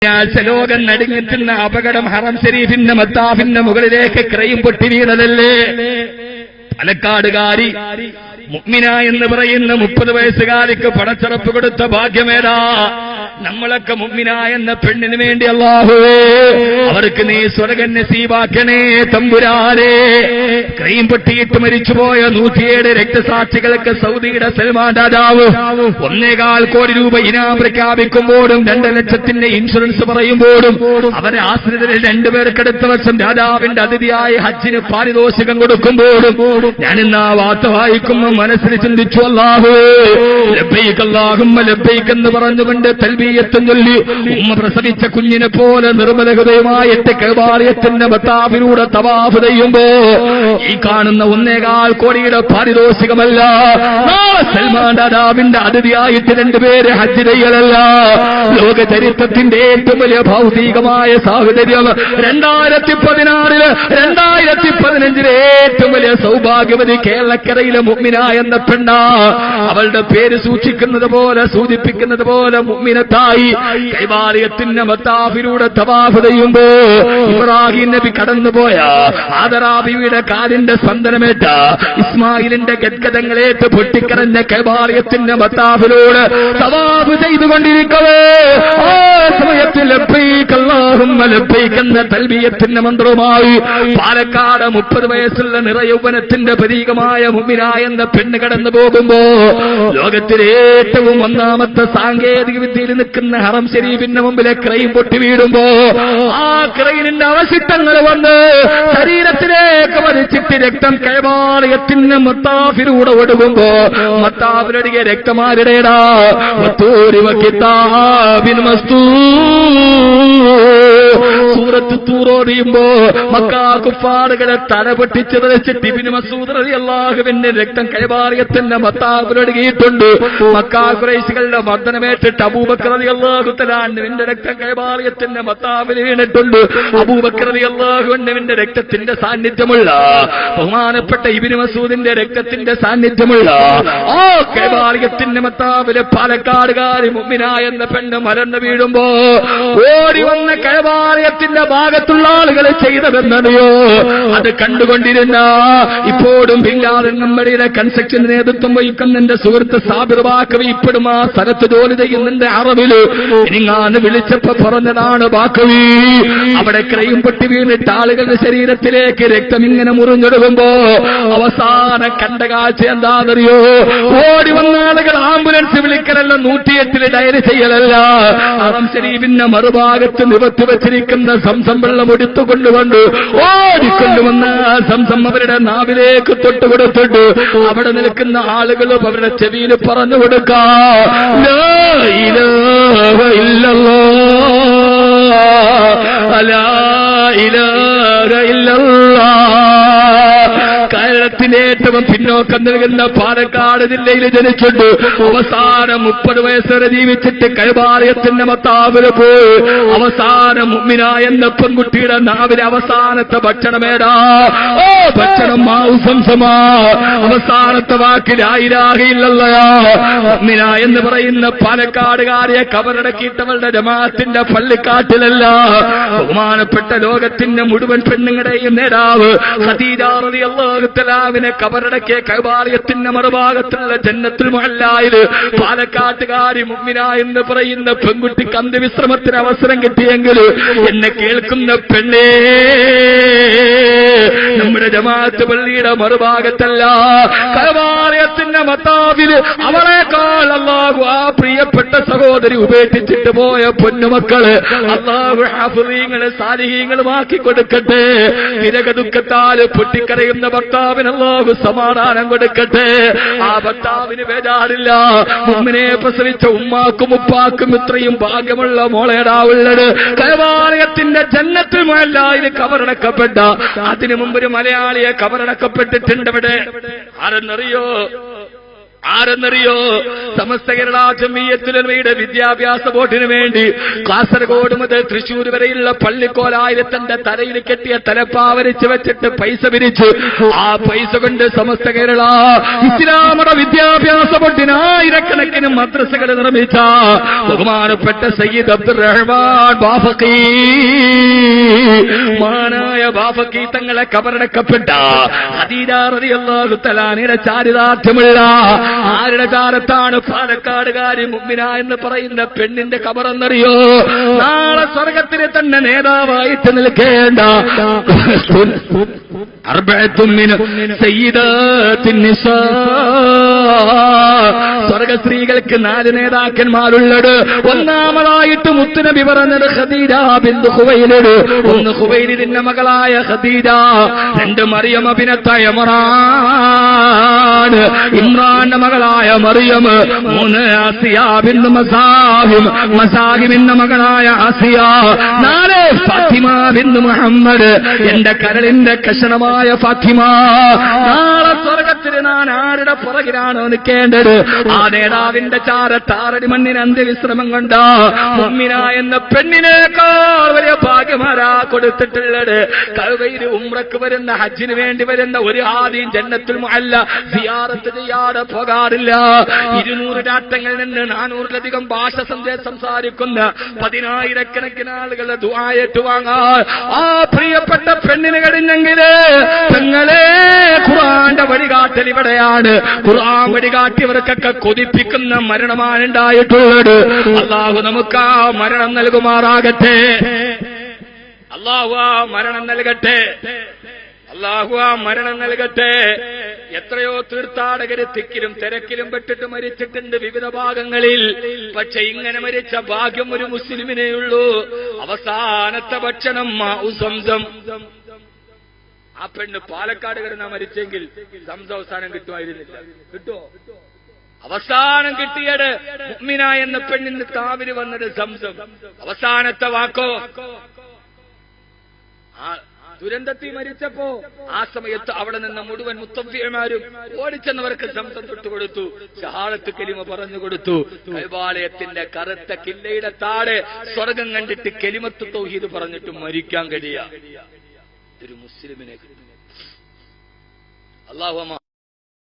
ലോകം നടുങ്ങിത്തുന്ന അപകടം ഹറം ശരീഫിന്റെ മത്താഫിന്റെ മുകളിലേക്ക് ക്രയും പൊട്ടി വീണതല്ലേ? പാലക്കാടുകാരി മുഅ്മിന എന്ന് പറയുന്ന 30 വയസ്സുകാരിക്ക് പടച്ചറപ്പ് കൊടുത്ത ഭാഗ്യമേതാ? നമ്മളൊക്കെ മുഅ്മിന എന്ന പെണ്ണിന് വേണ്ടി അല്ലാഹുവേ അവർക്ക് നീ സ്വർഗ്ഗം നസീബാക്കണേ തമ്പുരാനേ. ക്രയും പൊട്ടിയിട്ട് മരിച്ചുപോയ 107 രക്തസാക്ഷികൾക്ക് സൗദിയുടെ സൽമാൻ രാജാവ് 1.25 കോടി രൂപ ഇനാം പ്രഖ്യാപിക്കുമ്പോഴും 2 ലക്ഷത്തിന്റെ ഇൻഷുറൻസ് പറയുമ്പോഴും അവരെ ആശ്രിതരിൽ 2 പേർക്ക് അടുത്ത വർഷം രാജാവിന്റെ അതിഥിയായ ഹജ്ജിന് പാരിതോഷികം കൊടുക്കുമ്പോഴും ഞാനിന്ന് ആ വാർത്ത വായിക്കുമ്പോൾ മനസ്സിൽ ചിന്തിച്ചു, അല്ലാഹുവേ ലബ്ബൈക അല്ലാഹുമ്മ ലബ്ബൈക എന്ന് പറഞ്ഞുകൊണ്ട് തൽബിയത്തും ചൊല്ലി ഉമ്മ പ്രസവിച്ച കുഞ്ഞിനെ പോലെ നിർമ്മല ഹൃദയമായിട്ട് കഅബാലയത്തിന്റെ മത്താഫിലൂടെ തവാഫ് ചെയ്യുമ്പോ ഈ കാണുന്ന 1.25 കോടിയുടെ പാരിതോഷികമല്ല, സൽമാൻ രാജാവിന്റെ അതിഥിയായിട്ട് 2 പേര് ഹജ്ജ് ചെയ്യലല്ല. ലോക ചരിത്രത്തിന്റെ ഏറ്റവും വലിയ ഭൗതികമായ സാഹചര്യം 2016 2015 ഏറ്റവും വലിയ സൗഭാഗ്യവതി കേരളക്കരയിലെ മുഅ്മിന എന്ന പെണ്ണ. അവളുടെ പേര് സൂചിപ്പിക്കുന്നത് പോലെ മുഅ്മിനത്തായി കൈബാലയത്തിന്റെ മത്താഫിലൂടെ തവാഫ് ചെയ്യുമ്പോ ഇബ്രാഹിം നബി കടന്നുപോയ ആദറാബിയുടെ കാലിന്റെ സ്പന്ദനമേറ്റ ഇസ്മായിലിന്റെ ഗദ്ഗതങ്ങളേറ്റ് പൊട്ടിക്കരഞ്ഞ കൈബാലയത്തിന്റെ മത്താഫിലൂടെ തവാഫ് ചെയ്തുകൊണ്ടിരിക്കവേ ആ സമയത്ത് ലബ്ബൈക അല്ലാഹുമ്മ ലബ്ബൈക എന്ന തൽബിയത്തിന്റെ മന്ത്രവുമായി പാലക്കാട് 30 വയസ്സുള്ള നിറയൗവനത്തിന്റെ പ്രതീകമായ മുഅ്മിന എന്ന പെണ്ണ് കടന്നു പോകുമ്പോ ലോകത്തിലെ ഏറ്റവും ഒന്നാമത്തെ സാങ്കേതിക വിദ്യയിൽ നിൽക്കുന്ന ഹറം ശരീഫിന്റെ മുമ്പിലെ ക്രൈം പൊട്ടി വീടുമ്പോ ആ ക്രൈനിന്റെ അവശിഷ്ടങ്ങൾ വന്ന് ശരീരത്തിലേക്ക് വലിച്ചിട്ട് രക്തം കൈബാലയത്തിന് മത്താഫിലൂടെ ഒടുകുമ്പോ മത്താഫിലൊടിയ രക്തമാരുടേടാ സൂറത്ത് തൂറോടിയുമ്പോ മക്കാ കുഫാറുകളെ തല പൊട്ടിച്ച് തെറിച്ചിട്ട് ഇബ്നു മസ്ഊദ് റളിയല്ലാഹുവിന്റെ രക്തം കൈബാലയത്തിന്റെ മത്താഫിലൊടുകിയിട്ടുണ്ട്. മക്കാ ഖുറൈശികളുടെ മർദ്ദനമേറ്റിട്ട് അബൂബക്കർ റളിയല്ലാഹു തആല അൻഹുവിന്റെ രക്തം കൈബാലയത്തിന്റെ മത്താഫിൽ വീണിട്ടുണ്ട്. അബൂബക്കർ റളിയല്ലാഹു അൻഹുവിന്റെ രക്തത്തിന്റെ സാന്നിധ്യമുള്ള ബഹുമാനപ്പെട്ട ഇബ്നു മസ്ഊദിന്റെ രക്തത്തിന്റെ സാന്നിധ്യമുള്ള ആ കൈബാലയത്തിന്റെ മത്താഫിലെ പാലക്കാടുകാരി മുഅ്മിന എന്ന പെണ്ണ് മലർന്നു വീഴുമ്പോ ഓടി വന്ന കൈബാലയത്തിന്റെ ഭാഗത്തുള്ള ആളുകൾ ചെയ്തതെന്നറിയോ? അത് കണ്ടുകൊണ്ടിരുന്ന ഇപ്പോഴും ബില്ലാദൻ നമ്മളുടെ കൺസ്ട്രക്ഷൻ നേതൃത്വം വഹിക്കുന്ന എന്റെ സുഹൃത്ത് സാബിർ ബാക്കവി ഇപ്പോഴും ആ സ്ഥലത്ത് ജോലി ചെയ്യുന്നുണ്ട്. അറബില് ഇനിങ്ങാന്ന് വിളിച്ചപ്പോ പറഞ്ഞതാണ്, ബാക്കവി അവിടെ ക്രൈം പൊട്ടി വീണിട്ട് ആളുകളുടെ ശരീരത്തിലേക്ക് രക്തം ഇങ്ങനെ മുറിഞ്ഞൊടുകുമ്പോ അവസാനം കണ്ട കാഴ്ച എന്താണെന്നറിയോ? ഓടി വന്ന ആളുകൾ ആംബുലൻസ് വിളിക്കലല്ല, 108 ഡയറി ചെയ്യലല്ല, ഹറം ശരീഫിന്റെ മറുഭാഗത്ത് നിവർത്തി വെച്ചിരിക്കുന്ന സംസം വെള്ളം എടുത്തുകൊണ്ടുകൊണ്ട് ഓടിക്കൊണ്ടുവന്ന സംസം അവരുടെ നാവിലേക്ക് തൊട്ടുകൊടുത്തിട്ട് അവിടെ നിൽക്കുന്ന ആളുകളും അവരുടെ ചെവിയിൽ പറഞ്ഞു കൊടുക്കാം, ലാ ഇലാഹ ഇല്ലല്ലാഹ് ലാ ഇലാഹ ഇല്ലല്ലാഹ്. കേരളത്തിലെ ഏറ്റവും പിന്നോക്കം നൽകുന്ന പാലക്കാട് ജില്ലയിൽ ജനിച്ചിട്ട് അവസാനം 30 വയസ്സ് വരെ ജീവിച്ചിട്ട് കൈബാലയത്തിന്റെ മത്താഫില് പോയി അവസാനം മുഅ്മിന എന്ന പെൺകുട്ടിയുടെ നാവിലെ അവസാനത്തെ ഭക്ഷണമേടാ? ഓ ഭക്ഷണം മാംസമാ. അവസാനത്തെ വാക്ക് ലാ ഇലാഹ ഇല്ലല്ലാഹ്. മുഅ്മിന എന്ന് പറയുന്ന പാലക്കാടുകാരിയെ കബറടക്കിയിട്ടവളുടെ ജമാഅത്തിന്റെ പള്ളിക്കാട്ടിലല്ല, ബഹുമാനപ്പെട്ട ലോകത്തിന്റെ മുഴുവൻ പെണ്ണുങ്ങളുടെയും നേതാവ് ഖദീജ റളിയല്ലാഹു തആലാവിനെ കബറടക്കിയ കൈബാലയത്തിന്റെ മറുഭാഗത്തുള്ള ജന്നത്തുൽ മുഅല്ലായിൽ പാലക്കാട്ടുകാരി മുഅ്മിന എന്ന് പറയുന്ന പെൺകുട്ടിക്ക് അന്ത്യവിശ്രമത്തിന് അവസരം കിട്ടിയെങ്കിൽ എന്നെ കേൾക്കുന്ന പെണ്ണേ, നമ്മുടെ ജമാഅത്ത് പള്ളിയുടെ മറുഭാഗത്തല്ല, കൈബാലയത്തിന്റെ മത്താഫില് അവളെക്കാൾ അല്ലാഹു ആ പ്രിയപ്പെട്ട സഹോദരി ഉപേക്ഷിച്ചിട്ട് പോയ പൊന്നുമക്കള് അല്ലാഹു ഹാഫിളീങ്ങളെ സാലിഹീങ്ങളുമാക്കി കൊടുക്കട്ടെ. വിരക ദുഃഖത്താൽ പൊട്ടിക്കരയുന്ന ഭർത്താവിന് അല്ലാഹു സമാധാനം കൊടുക്കട്ടെ. ആ ഭർത്താവിന് ബേജാറില്ല, മുഅ്മിനെ പ്രസവിച്ച ഉമ്മാക്കും ഉപ്പാക്കും ഇത്രയും ഭാഗ്യമുള്ള മോളേടാവുള്ളത്. കൈബാലയത്തിന്റെ ജന്നത്തുൽ മുഅല്ലായിൽ കബറടക്കപ്പെട്ട അതിനു മുമ്പ് ഒരു മലയാളിയെ കബറടക്കപ്പെട്ടിട്ടുണ്ട്. ഇവിടെ ആരെന്നറിയോ? ആരെന്നറിയോ? സമസ്ത കേരള ജംഇയ്യത്തുൽ ഉലമയുടെ വിദ്യാഭ്യാസ ബോർഡിന് വേണ്ടി കാസർഗോഡ് മുതൽ തൃശൂർ വരെയുള്ള പള്ളിക്കോലായിരത്തിന്റെ തലയിൽ കെട്ടിയ തലപ്പാവരിച്ച് വെച്ചിട്ട് പൈസ പിരിച്ചു. ആ പൈസ കൊണ്ട് സമസ്ത കേരള ഇസ്ലാമത വിദ്യാഭ്യാസ ബോർഡിന് ആയിരക്കണക്കിന് മദ്രസകൾ നിർമ്മിച്ച ബഹുമാനപ്പെട്ട സയ്യിദ് അബ്ദുറഹ്മാൻ ബാഫഖി, മഹാനായ ബാഫഖി തങ്ങളെ കബറടക്കപ്പെട്ട ഖദീജ റളിയല്ലാഹു തആല അൻഹയുടെ ചാരിതാർത്ഥ്യമുള്ള ആരുടെ ചാരത്താണ്? പാലക്കാടുകാരി മുഅ്മിന എന്ന് പറയുന്ന പെണ്ണിന്റെ ഖബറെന്നറിയോ? നാളെ സ്വർഗത്തിലെ തന്നെ നേതാവായിട്ട് നിൽക്കേണ്ട സ്വർഗസ്ത്രീകൾക്ക് 4 നേതാക്കന്മാരുള്ളത്. ഒന്നാമതായിട്ട് മുത്തുനബി പറഞ്ഞത് ഖദീജ ബിൻത് ഖുവൈലിദ്. ഒന്ന് ഖുവൈലിദിന്റെ മകളായ ഖദീജ, 2 മറിയം ബിനത്ത് ഇമ്രാൻ, ഇമ്രാന്റെ മകളായ മറിയം, 3 ആസിയ ബിൻത് മസാഹിമിന്റെ മകളായ ആസിയ, 4 ഫാത്തിമ ബിൻത് മുഹമ്മദ്, എന്റെ കരളിന്റെ കഷണമായ ഫാത്തിമ. നാളെ സ്വർഗത്തിൽ ഞാൻ ആരുടെ പുറകിലാണോ നിൽക്കേണ്ടത്? ആ നേതാവിന്റെ ചാരത്താറടി മണ്ണിന് അന്ത്യവിശ്രമം കൊണ്ട മുഅ്മിന എന്ന പെണ്ണിനേക്കാൾ വലിയ ഭാഗ്യമാരാ കൊടുത്തിട്ടുള്ളത്. കഅബയിൽ ഉംറക്ക് വരുന്ന, ഹജ്ജിന് വേണ്ടി വരുന്ന ഒരു ഹാദിയും ജന്നത്തുൽ മുഅല്ല സിയാറത്ത് ചെയ്യാതെ പോകാറില്ല. 200 രാഷ്ട്രങ്ങളിൽ നിന്ന് 400-ലധികം ഭാഷ സംസാരിക്കുന്ന 10,000-കണക്കിന് ആളുകളുടെ ദുആ ഏറ്റുവാങ്ങാൻ ആ പ്രിയപ്പെട്ട പെണ്ണിന് കഴിഞ്ഞെങ്കിൽ പെങ്ങളെ ഖുർആന്റെ വഴികാട്ടൽ ഇവിടെയാണ്. ഖുർആൻ വഴികാട്ടിയവർക്കൊക്കെ കൊതിപ്പിക്കുന്ന മരണമാണ് ഉണ്ടായിട്ടുള്ളത്. അല്ലാഹു നമുക്ക് ആ മരണം നൽകുമാറാകട്ടെ. അല്ലാഹു ആ മരണം നൽകട്ടെ. അല്ലാഹു ആ മരണം നൽകട്ടെ. എത്രയോ തീർത്ഥാടകര് തിക്കിലും തിരക്കിലും പെട്ടിട്ട് മരിച്ചിട്ടുണ്ട് വിവിധ ഭാഗങ്ങളിൽ. പക്ഷെ ഇങ്ങനെ മരിച്ച ഭാഗ്യം ഒരു മുസ്ലിമിനെയുള്ളൂ. അവസാനത്തെ ഭക്ഷണം സംസം. ആ പെണ്ണ് പാലക്കാട് കിടന്നാ മരിച്ചെങ്കിൽ സംസം അവസാനം കിട്ടുമായിരുന്നില്ല. കിട്ടുമോ? അവസാനം കിട്ടിയത് മുഅ്മിന എന്ന പെണ്ണിന് താവിന് വന്നത് സംസം. അവസാനത്തെ വാക്കോ ആ ദുരന്തത്തിൽ മരിച്ചപ്പോ ആ സമയത്ത് അവിടെ നിന്ന് മുഴുവൻ മുത്തവ്വിമാരും ഓടിച്ചെന്നവർക്ക് സംസം തൊട്ടുകൊടുത്തു, ഷഹാദത്ത് കലിമ പറഞ്ഞു കൊടുത്തു. കഅബാലയത്തിന്റെ കറുത്ത കില്ലയുടെ താഴെ സ്വർഗം കണ്ടിട്ട് കലിമത്ത് തൗഹീദ് പറഞ്ഞിട്ട് മരിക്കാൻ കഴിയ ഒരു മുസ്ലിമിനെ അല്ലാഹു